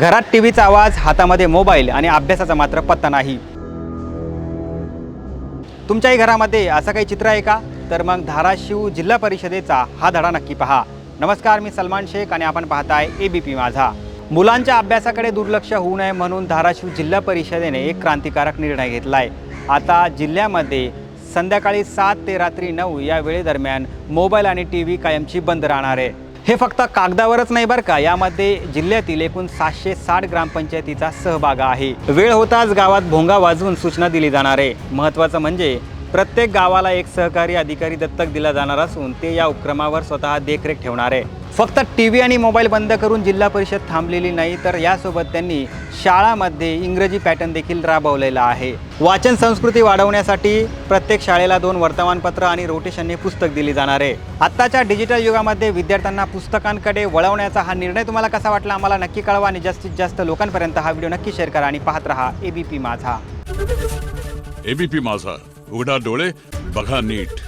घरात टीव्हीचा आवाज, हातामध्ये मोबाईल आणि अभ्यासाचा मात्र पत्ता नाही। तुमच्याही घरामध्ये असं काही चित्र आहे का? तर मग धाराशिव जिल्हा परिषदेचा हा धडा नक्की पहा। नमस्कार, मी सलमान शेख आणि आपण पाहताय एबीपी माझा। मुलांच्या अभ्यासाकडे दुर्लक्ष होऊ नये म्हणून धाराशिव जिल्हा परिषदेने एक क्रांतिकारक निर्णय घेतलाय। आता जिल्ह्यामध्ये संध्याकाळी 7 ते रात्री 9 या वेळेदरम्यान मोबाईल आणि टीव्ही कायमची बंद राहणार आहे। हे फक्त कागदावरच नाही बरं का, यामध्ये जिल्ह्यातील एकूण 760 ग्रामपंचायतीचा सहभाग आहे। वेळ होताच गावात भोंगा वाजवून सूचना दिली जाणार आहे। महत्त्वाचं म्हणजे प्रत्येक गावाला एक सहकारी अधिकारी दत्तक दिला जाणार असून ते या उपक्रमावर स्वतः देखरेख ठेवणार आहे। फक्त टीव्ही आणि मोबाईल बंद करून जिल्हा परिषद थांबलेली नाही, तर यासोबत त्यांनी शाळांमध्ये इंग्रजी पॅटर्न देखील राबवलेला आहे। वाचन संस्कृती वाढवण्यासाठी प्रत्येक शाळेला 2 वर्तमानपत्र आणि रोटेशनने पुस्तक दिली जाणार आहे। आत्ताच्या डिजिटल युगामध्ये विद्यार्थ्यांना पुस्तकांकडे वळवण्याचा हा निर्णय तुम्हाला कसा वाटला आम्हाला नक्की कळवा आणि जास्तीत जास्त लोकांपर्यंत हा व्हिडिओ नक्की शेअर करा आणि पाहत रहा एबीपी माझा। एबीपी माझा, उघडा डोळे बघा नीट।